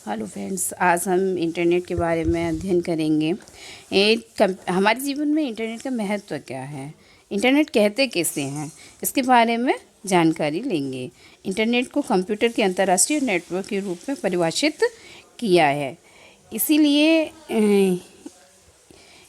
Hello friends, आज हम internet के बारे में अध्ययन करेंगे। हमारे जीवन में इंटरनेट का महत्व क्या है, इंटरनेट कहते किसे हैं, इसके बारे में जानकारी लेंगे। इंटरनेट को कंप्यूटर के अंतर्राष्ट्रीय नेटवर्क के रूप में परिभाषित किया है। इसीलिए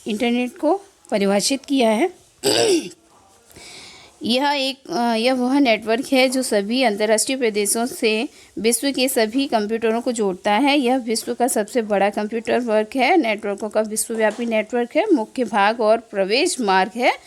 इंटरनेट को परिभाषित किया है। यह वह नेटवर्क है जो सभी अंतर्राष्ट्रीय प्रदेशों से विश्व के सभी कंप्यूटरों को जोड़ता है। यह विश्व का सबसे बड़ा कंप्यूटर वर्क है। नेटवर्कों का विश्वव्यापी नेटवर्क है। मुख्य भाग और प्रवेश मार्ग है।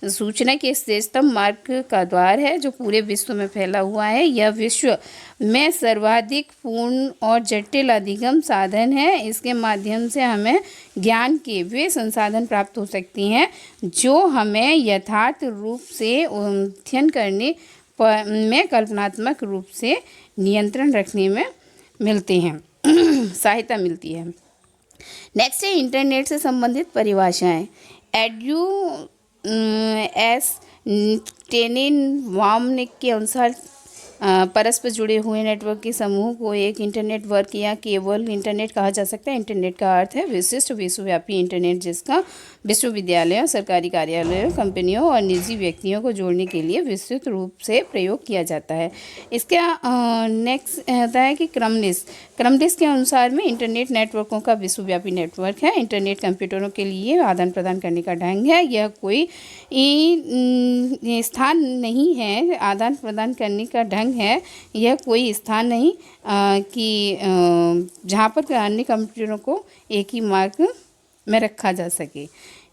सूचना के श्रेष्ठतम मार्ग का द्वार है जो पूरे विश्व में फैला हुआ है। यह विश्व में सर्वाधिक पूर्ण और जटिल अधिगम साधन है। इसके माध्यम से हमें ज्ञान के वे संसाधन प्राप्त हो सकती हैं जो हमें यथार्थ रूप से अध्ययन करने में कल्पनात्मक रूप से नियंत्रण रखने में मिलते हैं सहायता मिलती है। नेक्स्ट है इंटरनेट से संबंधित परिभाषाएं। टेनेनबाउम के अनुसार परस्पर जुड़े हुए नेटवर्क के समूह को एक इंटरनेट वर्क या केवल इंटरनेट कहा जा सकता है। इंटरनेट का अर्थ है विशिष्ट विश्वव्यापी इंटरनेट जिसका विश्वविद्यालयों, सरकारी कार्यालयों, कंपनियों और निजी व्यक्तियों को जोड़ने के लिए विस्तृत रूप से प्रयोग किया जाता है। इसका नेक्स्ट होता है कि क्रमनिस के अनुसार में इंटरनेट नेटवर्कों का विश्वव्यापी नेटवर्क है। इंटरनेट कंप्यूटरों के लिए आदान प्रदान करने का ढंग है। यह कोई स्थान नहीं है, आदान प्रदान करने का ढंग है। यह कोई स्थान नहीं कि जहाँ पर अन्य कंप्यूटरों को एक ही मार्ग में रखा जा सके।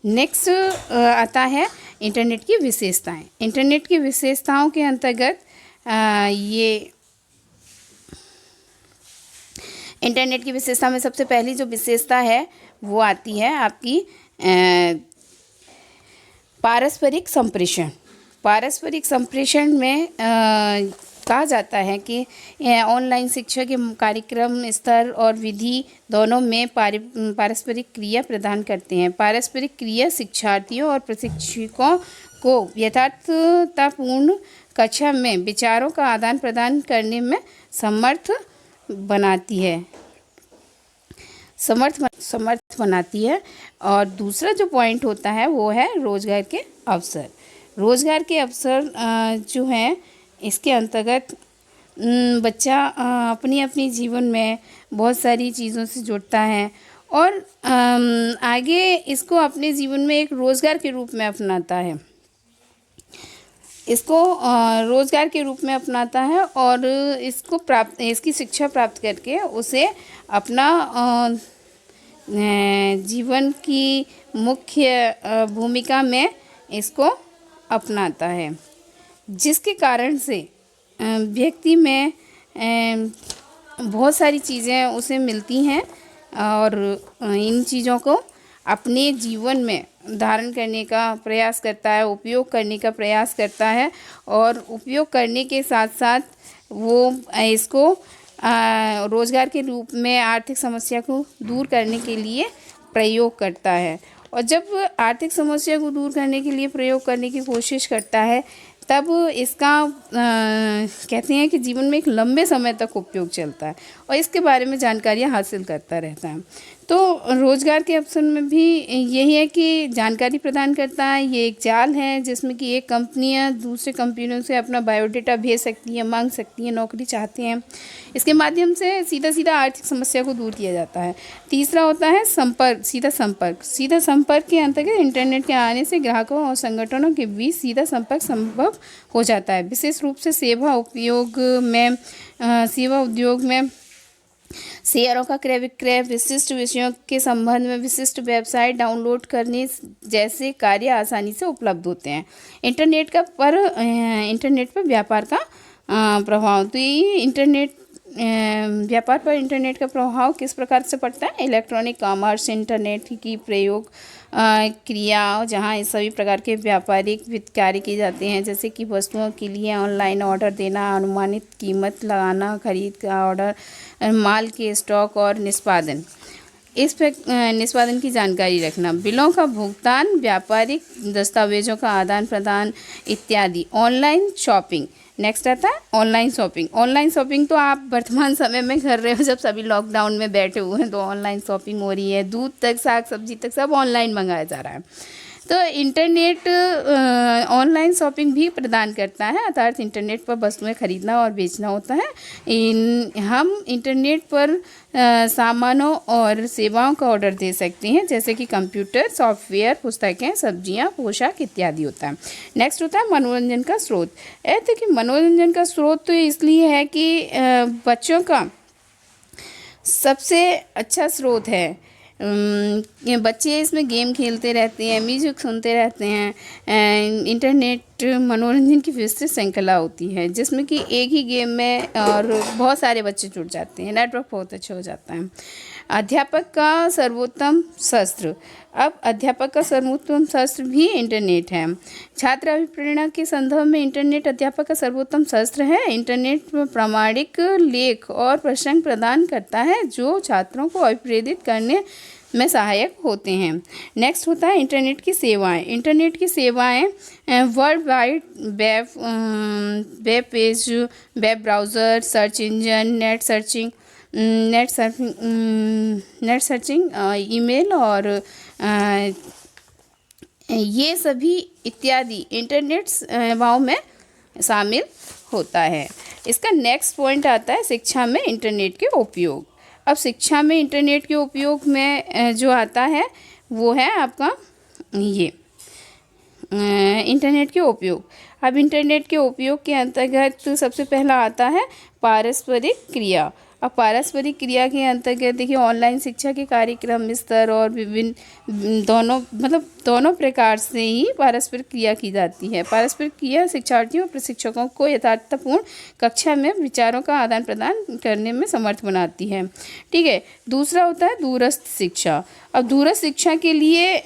नेक्स्ट आता है इंटरनेट की विशेषताएं। इंटरनेट की विशेषताओं के अंतर्गत ये इंटरनेट की विशेषता में सबसे पहली जो विशेषता है वो आती है आपकी पारस्परिक संप्रेषण। पारस्परिक संप्रेषण में कहा जाता है कि ऑनलाइन शिक्षा के कार्यक्रम स्तर और विधि दोनों में पारस्परिक क्रिया प्रदान करते हैं। पारस्परिक क्रिया शिक्षार्थियों और प्रशिक्षकों को यथार्थतापूर्ण कक्षा में विचारों का आदान प्रदान करने में समर्थ बनाती है। और दूसरा जो पॉइंट होता है वो है रोजगार के अवसर। रोजगार के अवसर जो हैं इसके अंतर्गत बच्चा अपनी अपनी जीवन में बहुत सारी चीज़ों से जुड़ता है और आगे इसको अपने जीवन में एक रोज़गार के रूप में अपनाता है। और इसकी शिक्षा प्राप्त करके उसे अपना जीवन की मुख्य भूमिका में इसको अपनाता है, जिसके कारण से व्यक्ति में बहुत सारी चीज़ें उसे मिलती हैं और इन चीज़ों को अपने जीवन में धारण करने का प्रयास करता है, उपयोग करने का प्रयास करता है और उपयोग करने के साथ साथ वो इसको रोज़गार के रूप में आर्थिक समस्या को दूर करने के लिए प्रयोग करता है। और जब आर्थिक समस्या को दूर करने के लिए प्रयोग करने की कोशिश करता है तब इसका कहते हैं कि जीवन में एक लंबे समय तक उपयोग चलता है और इसके बारे में जानकारियाँ हासिल करता रहता है। तो रोज़गार के अवसर में भी यही है कि जानकारी प्रदान करता है। ये एक जाल है जिसमें कि एक कंपनियां दूसरे कंपनियों से अपना बायोडाटा भेज सकती हैं, मांग सकती हैं, नौकरी चाहते हैं। इसके माध्यम से सीधा आर्थिक समस्या को दूर किया जाता है। तीसरा होता है सीधा संपर्क के अंतर्गत इंटरनेट के आने से ग्राहकों और संगठनों के बीच सीधा संपर्क संभव हो जाता है। विशेष रूप से सेवा उद्योग में शेयरों का क्रय विक्रय, विशिष्ट विषयों के संबंध में विशिष्ट वेबसाइट डाउनलोड करने जैसे कार्य आसानी से उपलब्ध होते हैं। इंटरनेट पर व्यापार का प्रभाव। तो ये व्यापार पर इंटरनेट का प्रभाव किस प्रकार से पड़ता है? इलेक्ट्रॉनिक कॉमर्स, इंटरनेट की प्रयोग क्रिया जहाँ इस सभी प्रकार के व्यापारिक कार्य किए जाते हैं, जैसे कि वस्तुओं के लिए ऑनलाइन ऑर्डर देना, अनुमानित कीमत लगाना, खरीद का ऑर्डर, माल के स्टॉक और निष्पादन की जानकारी रखना, बिलों का भुगतान, व्यापारिक दस्तावेजों का आदान प्रदान इत्यादि। ऑनलाइन शॉपिंग नेक्स्ट आता है ऑनलाइन शॉपिंग। ऑनलाइन शॉपिंग तो आप वर्तमान समय में कर रहे हो, जब सभी लॉकडाउन में बैठे हुए हैं तो ऑनलाइन शॉपिंग हो रही है, दूध तक साग सब्जी तक सब ऑनलाइन मंगाया जा रहा है। तो इंटरनेट ऑनलाइन शॉपिंग भी प्रदान करता है, अर्थात इंटरनेट पर वस्तुएं खरीदना और बेचना होता है। हम इंटरनेट पर सामानों और सेवाओं का ऑर्डर दे सकते हैं, जैसे कि कंप्यूटर, सॉफ्टवेयर, पुस्तकें, सब्जियां, पोशाक इत्यादि होता है। नेक्स्ट होता है मनोरंजन का स्रोत। ऐसे कि मनोरंजन का स्रोत तो इसलिए है कि बच्चों का सबसे अच्छा स्रोत है। ये बच्चे इसमें गेम खेलते रहते हैं, म्यूजिक सुनते रहते हैं। इंटरनेट मनोरंजन की विस्तृत श्रृंखला होती है, जिसमें कि एक ही गेम में और बहुत सारे बच्चे जुड़ जाते हैं, नेटवर्क बहुत अच्छा हो जाता है। अध्यापक का सर्वोत्तम शस्त्र। अब अध्यापक का सर्वोत्तम शस्त्र भी इंटरनेट है। छात्र अभिप्रेरणा के संदर्भ में इंटरनेट अध्यापक का सर्वोत्तम शस्त्र है। इंटरनेट प्रामाणिक लेख और प्रश्न प्रदान करता है, जो छात्रों को अभिप्रेरित करने में सहायक होते हैं। नेक्स्ट होता है इंटरनेट की सेवाएं। इंटरनेट की सेवाएं world wide web, web page, web browser, search engine, net searching, email और ये सभी इत्यादि इंटरनेट सेवाओं में शामिल होता है। इसका नेक्स्ट पॉइंट आता है शिक्षा में इंटरनेट के उपयोग। अब शिक्षा में इंटरनेट के उपयोग में जो आता है वो है आपका ये इंटरनेट के उपयोग। अब इंटरनेट के उपयोग के अंतर्गत सबसे पहला आता है पारस्परिक क्रिया। अब पारस्परिक क्रिया के अंतर्गत देखिए ऑनलाइन शिक्षा के कार्यक्रम स्तर और विभिन्न दोनों प्रकार से ही पारस्परिक क्रिया की जाती है। पारस्परिक क्रिया शिक्षार्थियों और प्रशिक्षकों को यथार्थपूर्ण कक्षा में विचारों का आदान प्रदान करने में समर्थ बनाती है। ठीक है, दूसरा होता है दूरस्थ शिक्षा। अब दूरस्थ शिक्षा के लिए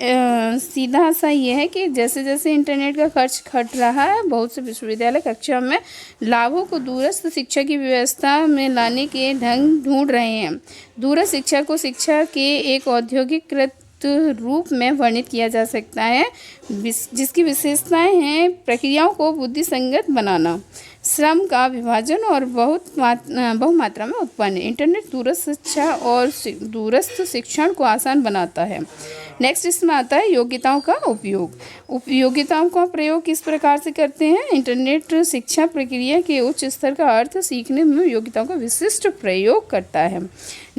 सीधा सा ये है कि जैसे जैसे इंटरनेट का खर्च घट रहा है, बहुत से विश्वविद्यालय कक्षा में लाभों को दूरस्थ शिक्षा की व्यवस्था में लाने के ढंग ढूंढ रहे हैं। दूरस्थ शिक्षा को शिक्षा के एक औद्योगिकृत रूप में वर्णित किया जा सकता है, जिसकी विशेषताएं हैं प्रक्रियाओं को बुद्धिसंगत बनाना, श्रम का विभाजन और बहुमात्रा में उत्पन्न। इंटरनेट दूरस्थ शिक्षा और दूरस्थ शिक्षण को आसान बनाता है। नेक्स्ट इसमें आता है योग्यताओं का उपयोग। उपयोगिताओं का प्रयोग किस प्रकार से करते हैं? इंटरनेट शिक्षा प्रक्रिया के उच्च स्तर का अर्थ सीखने में योग्यताओं का विशिष्ट प्रयोग करता है।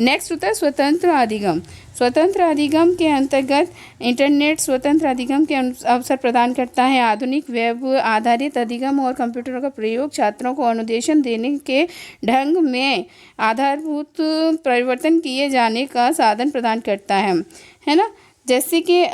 नेक्स्ट होता है स्वतंत्र अधिगम। स्वतंत्र अधिगम के अंतर्गत इंटरनेट स्वतंत्र अधिगम के अवसर प्रदान करता है। आधुनिक वेब आधारित अधिगम और कंप्यूटरों का प्रयोग छात्रों को अनुदेशन देने के ढंग में आधारभूत परिवर्तन किए जाने का साधन प्रदान करता है ना। जैसे कि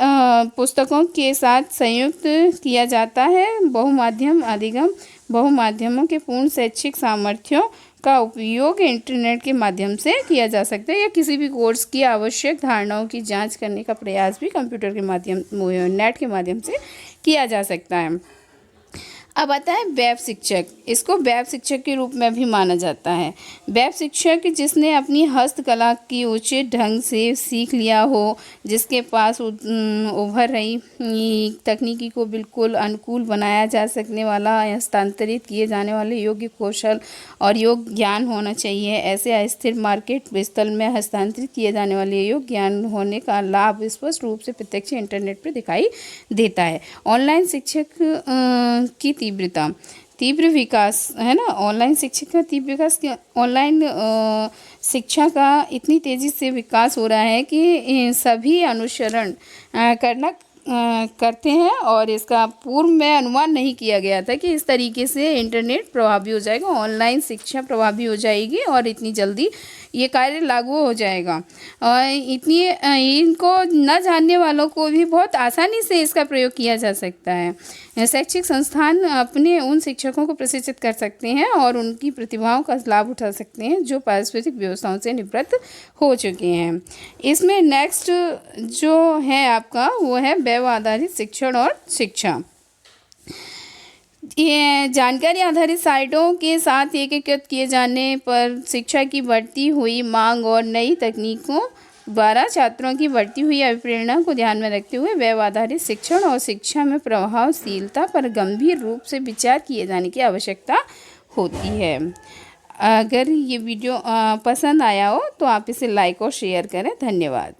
पुस्तकों के साथ संयुक्त किया जाता है। बहुमाध्यम अधिगम बहुमाध्यमों के पूर्ण शैक्षिक सामर्थ्यों का उपयोग इंटरनेट के माध्यम से किया जा सकता है, या किसी भी कोर्स की आवश्यक धारणाओं की जांच करने का प्रयास भी कंप्यूटर के माध्यम नेट के माध्यम से किया जा सकता है। अब आता है वेब शिक्षक। इसको वेब शिक्षक के रूप में भी माना जाता है। वेब शिक्षक जिसने अपनी हस्तकला की उचित ढंग से सीख लिया हो, जिसके पास उभर रही तकनीकी को बिल्कुल अनुकूल बनाया जा सकने वाला, हस्तांतरित किए जाने वाले योग्य कौशल और योग्य ज्ञान होना चाहिए। ऐसे अस्थिर मार्केट स्थल में हस्तांतरित किए जाने वाले योग्य ज्ञान होने का लाभ स्पष्ट रूप से प्रत्यक्ष इंटरनेट पर दिखाई देता है। ऑनलाइन शिक्षक की तीव्र विकास है ना। ऑनलाइन शिक्षा का तीव्र विकास, ऑनलाइन शिक्षा का इतनी तेज़ी से विकास हो रहा है कि सभी अनुसरण करते हैं, और इसका पूर्व में अनुमान नहीं किया गया था कि इस तरीके से इंटरनेट प्रभावी हो जाएगा, ऑनलाइन शिक्षा प्रभावी हो जाएगी और इतनी जल्दी ये कार्य लागू हो जाएगा। और इनको न जानने वालों को भी बहुत आसानी से इसका प्रयोग किया जा सकता है। शैक्षिक संस्थान अपने उन शिक्षकों को प्रशिक्षित कर सकते हैं और उनकी प्रतिभाओं का लाभ उठा सकते हैं जो पारस्परिक व्यवस्थाओं से निवृत्त हो चुके हैं। इसमें नेक्स्ट जो है आपका वो है वेब आधारित शिक्षण और शिक्षा। ये जानकारी आधारित साइटों के साथ एकीकृत किए जाने पर शिक्षा की बढ़ती हुई मांग और नई तकनीकों द्वारा छात्रों की बढ़ती हुई अभिप्रेरणा को ध्यान में रखते हुए वेब आधारित शिक्षण और शिक्षा में प्रभावशीलता पर गंभीर रूप से विचार किए जाने की आवश्यकता होती है। अगर ये वीडियो पसंद आया हो तो आप इसे लाइक और शेयर करें। धन्यवाद।